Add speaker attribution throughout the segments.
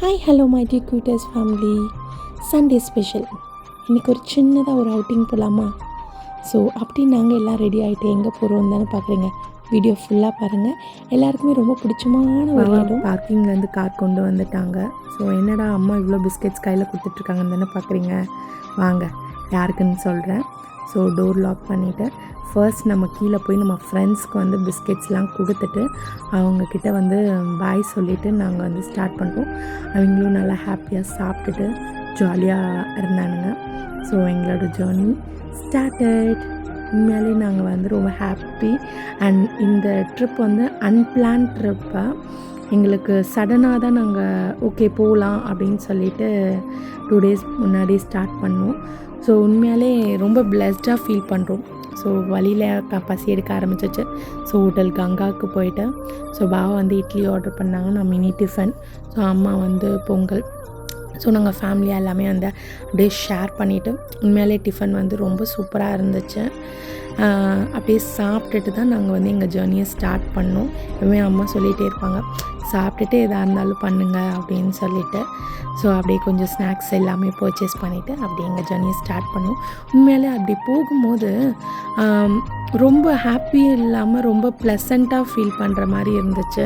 Speaker 1: Hi hello my D quitters family. Sunday special இன்றைக்கி ஒரு சின்னதாக ஒரு அவுட்டிங் போகலாமா? ஸோ அப்படி நாங்கள் எல்லாம் ரெடி ஆகிட்டு எங்கே போகிறோம் தானே பார்க்குறீங்க. வீடியோ ஃபுல்லாக பாருங்கள். எல்லாருக்குமே ரொம்ப பிடிச்சமான ஒரு இடம். பார்க்கிங்லேருந்து கார் கொண்டு வந்துட்டாங்க. ஸோ என்னடா அம்மா இவ்வளோ பிஸ்கெட்ஸ் கையில் கொடுத்துட்ருக்காங்கன்னு தானே பார்க்குறீங்க. வாங்க யாருக்குன்னு சொல்கிறேன். ஸோ டோர் லாக் பண்ணிவிட்டு ஃபர்ஸ்ட் நம்ம கீழே போய் நம்ம ஃப்ரெண்ட்ஸ்க்கு வந்து பிஸ்கெட்ஸ்லாம் கொடுத்துட்டு அவங்கக்கிட்ட வந்து பாய் சொல்லிவிட்டு நாங்கள் வந்து ஸ்டார்ட் பண்ணுறோம். அவங்களும் நல்லா ஹாப்பியாக சாப்பிட்டுட்டு ஜாலியாக இருந்தானுங்க. ஸோ எங்களோட ஜேர்னி ஸ்டார்டட். உண்மையாலே நாங்கள் வந்து ரொம்ப ஹாப்பி. அண்ட் இந்த ட்ரிப் வந்து அன்பிளான் ட்ரிப்பை எங்களுக்கு சடனாக தான் நாங்கள் ஓகே போகலாம் அப்படின்னு சொல்லிட்டு 2 days முன்னாடி ஸ்டார்ட் பண்ணோம். ஸோ உண்மையாலே ரொம்ப பிளெஸ்டாக ஃபீல் பண்ணுறோம். ஸோ வழியில் பசி எடுக்க ஆரம்பிச்சிச்சு. ஸோ ஹோட்டல் கங்காவுக்கு போயிட்டேன். ஸோ பாவா வந்து இட்லி ஆர்டர் பண்ணாங்க, நான் மினி டிஃபன். ஸோ அம்மா வந்து பொங்கல். ஸோ நாங்கள் ஃபேமிலியாக எல்லாமே அந்த டிஷ் ஷேர் பண்ணிவிட்டு உண்மையாலே டிஃபன் வந்து ரொம்ப சூப்பராக இருந்துச்சு. அப்படியே சாப்பிட்டுட்டு தான் நாங்கள் வந்து எங்கள் ஜேர்னியை ஸ்டார்ட் பண்ணோம். எப்பவுமே அம்மா சொல்லிகிட்டே இருப்பாங்க, சாப்பிட்டுட்டு எதாக இருந்தாலும் பண்ணுங்கள் அப்படின்னு சொல்லிவிட்டு. ஸோ அப்படியே கொஞ்சம் ஸ்நாக்ஸ் எல்லாமே பர்ச்சேஸ் பண்ணிவிட்டு அப்படியே எங்கள் ஜேர்னியை ஸ்டார்ட் பண்ணோம். உண்மையாலே அப்படி போகும்போது ரொம்ப ஹாப்பியும் இல்லாமல் ரொம்ப ப்ளசண்ட்டாக ஃபீல் பண்ணுற மாதிரி இருந்துச்சு.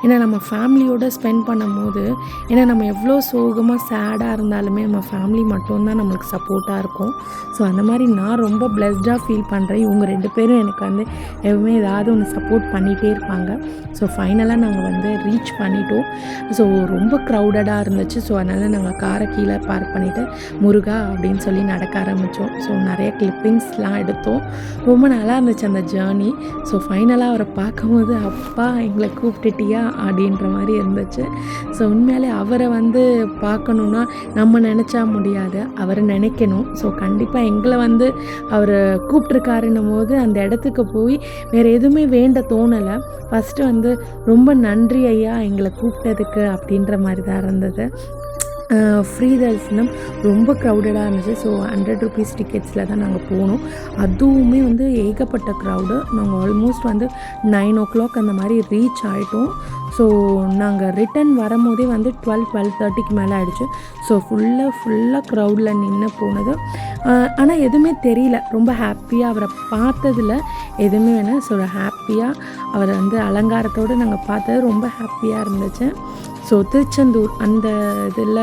Speaker 1: ஏன்னா நம்ம ஃபேமிலியோடு ஸ்பெண்ட் பண்ணும்போது, ஏன்னா நம்ம எவ்வளோ சோகமாக சேடாக இருந்தாலுமே நம்ம ஃபேமிலி மட்டும்தான் நம்மளுக்கு சப்போர்ட்டாக இருக்கும். ஸோ அந்த மாதிரி நான் ரொம்ப பிளெஸ்டாக ஃபீல் பண்ணுறேன். இவங்க 2 பேரும் எனக்கு வந்து எப்பவுமே ஏதாவது ஒன்று சப்போர்ட் பண்ணிகிட்டே இருப்பாங்க. ஸோ ஃபைனலாக நாங்கள் வந்து ரீச் பண்ணிட்டோம். ஸோ ரொம்ப க்ரௌடடாக இருந்துச்சு. ஸோ அதனால் நாங்கள் காரை கீழே பார்க் பண்ணிவிட்டு முருகா அப்படின்னு சொல்லி நடக்க ஆரம்பித்தோம். ஸோ நிறைய கிளிப்பிங்ஸ்லாம் எடுத்தோம். ரொம்ப நல்லா இருந்துச்சு அந்த ஜேர்னி. ஸோ ஃபைனலாக அவரை பார்க்கும்போது அப்பா எங்களை கூப்பிட்டுட்டியா அப்படின்ற மாதிரி இருந்துச்சு. ஸோ உண்மையாலே அவரை வந்து பார்க்கணுன்னா நம்ம நினச்சா முடியாது, அவரை நினைக்கணும். ஸோ கண்டிப்பாக எங்களை வந்து அவர் கூப்பிட்ருக்காருன்னும் போது அந்த இடத்துக்கு போய் வேறு எதுவுமே வேண்ட தோணலை. ஃபஸ்ட்டு வந்து ரொம்ப நன்றி ஐயா எங்களை கூப்பிட்டதுக்கு அப்படின்ற மாதிரி தான் இருந்தது. ஃப்ரீ தரிசனம் ரொம்ப க்ரௌடடாக இருந்துச்சு. ஸோ 100 rupees டிக்கெட்ஸில் தான் நாங்கள் போனோம். அதுவுமே வந்து ஏகப்பட்ட க்ரௌடு. நாங்கள் ஆல்மோஸ்ட் வந்து 9 o'clock அந்த மாதிரி ரீச் ஆகிட்டோம். ஸோ நாங்கள் ரிட்டன் வரும்போதே வந்து 12:30க்கு மேலே ஆகிடுச்சு. ஸோ ஃபுல்லாக க்ரௌடில் நின்று போனது. ஆனால் எதுவுமே தெரியல. ரொம்ப ஹாப்பியாக அவரை பார்த்ததில் எதுவுமே வேணால். ஸோ ஹாப்பியாக அவரை வந்து அலங்காரத்தோடு நாங்கள் பார்த்தது ரொம்ப ஹாப்பியாக இருந்துச்சு. ஸோ திருச்செந்தூர் அந்த இதில்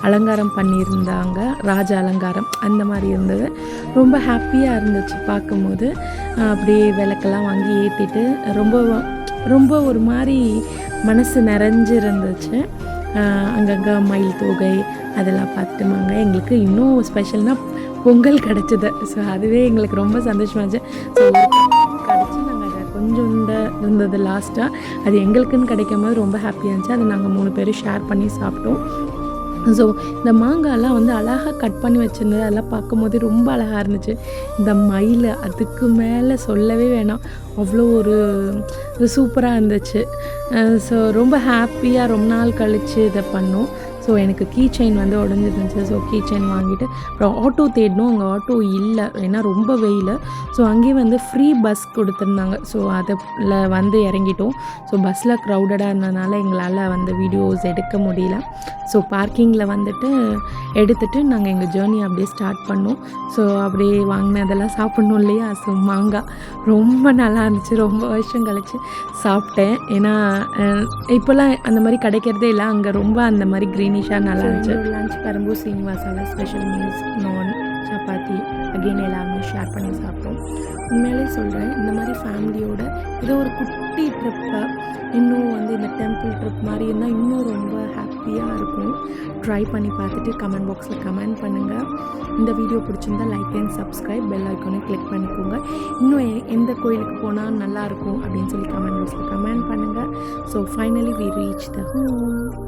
Speaker 1: அலங்காரம் பண்ணியிருந்தாங்க, ராஜ அலங்காரம் அந்த மாதிரி இருந்தது. ரொம்ப ஹாப்பியாக இருந்துச்சு பார்க்கும்போது. அப்படியே விளக்கெல்லாம் வாங்கி ஏற்றிட்டு ரொம்ப ஒரு மாதிரி மனசு நிறைஞ்சு இருந்துச்சு. அங்கங்கே மயில் தொகை அதெல்லாம் பார்த்துட்டுமாங்க. எங்களுக்கு இன்னும் ஸ்பெஷல்னால் பொங்கல் கிடச்சிது. ஸோ அதுவே எங்களுக்கு ரொம்ப சந்தோஷமாக இருந்துச்சு. ஸோ கிடச்சி நாங்கள் அதை கொஞ்சம் இருந்தது லாஸ்ட்டாக அது எங்களுக்குன்னு கிடைக்கும் போது ரொம்ப ஹாப்பியாக இருந்துச்சு. அதை நாங்கள் 3 பேரும் ஷேர் பண்ணி சாப்பிட்டோம். ஸோ இந்த மாங்காய்லாம் வந்து அழகாக கட் பண்ணி வச்சுருந்தது, அதெல்லாம் பார்க்கும்போது ரொம்ப அழகாக இருந்துச்சு. இந்த மயில் அதுக்கு மேலே சொல்லவே வேணாம், அவ்வளோ ஒரு சூப்பராக இருந்துச்சு. ஸோ ரொம்ப ஹாப்பியாக ரொம்ப நாள் கழித்து இதை பண்ணோம். ஸோ எனக்கு கீ செயின் வந்து உடஞ்சிருந்துச்சு. ஸோ கீ செயின் வாங்கிட்டு அப்புறம் ஆட்டோ தேடணும். அங்கே ஆட்டோ இல்லை, ஏன்னா ரொம்ப வெயில். ஸோ அங்கேயே வந்து ஃப்ரீ பஸ் கொடுத்துருந்தாங்க. ஸோ அதில் வந்து இறங்கிட்டோம். ஸோ பஸ்ஸில் க்ரௌடடாக இருந்ததுனால எங்களால் வந்து வீடியோஸ் எடுக்க முடியல. ஸோ பார்க்கிங்கில் வந்துட்டு எடுத்துகிட்டு நாங்கள் எங்கள் ஜேர்னி அப்படியே ஸ்டார்ட் பண்ணோம். ஸோ அப்படியே வாங்கினதெல்லாம் சாப்பிட்ணும் இல்லையா. ஸோ மாங்காய் ரொம்ப நல்லா இருந்துச்சு. ரொம்ப வருஷம் கழிச்சு சாப்பிட்டேன். ஏன்னா இப்போல்லாம் அந்த மாதிரி கிடைக்கிறதே இல்லை. அங்கே ரொம்ப அந்த மாதிரி க்ரீனிஷாக நல்லா இருந்துச்சு. லஞ்ச் பெரம்பூர் சீனிவாசாவில் ஸ்பெஷல் மீல்ஸ், நான், சப்பாத்தி அகெயின் எல்லாமே ஷேர் பண்ணி சாப்பிட்டோம். உண்மையிலே சொல்கிறேன், இந்த மாதிரி ஃபேமிலியோட ஏதோ ஒரு குட்டி ட்ரிப்பை இன்னும் வந்து இந்த டெம்பிள் ட்ரிப் மாதிரி இருந்தால் இன்னும் ரொம்ப ஹாப்பியாக இருக்கும். ட்ரை பண்ணி பார்த்துட்டு கமெண்ட் பாக்ஸில் கமெண்ட் பண்ணுங்கள். இந்த வீடியோ பிடிச்சிருந்தால் லைக் அண்ட் சப்ஸ்கிரைப், பெல் ஐக்கானை கிளிக் பண்ணிக்கோங்க. இன்னும் எந்த கோயிலுக்கு போனால் நல்லாயிருக்கும் அப்படின்னு சொல்லி கமெண்ட் பாக்ஸில் கமெண்ட் பண்ணுங்கள். So finally we reach the home.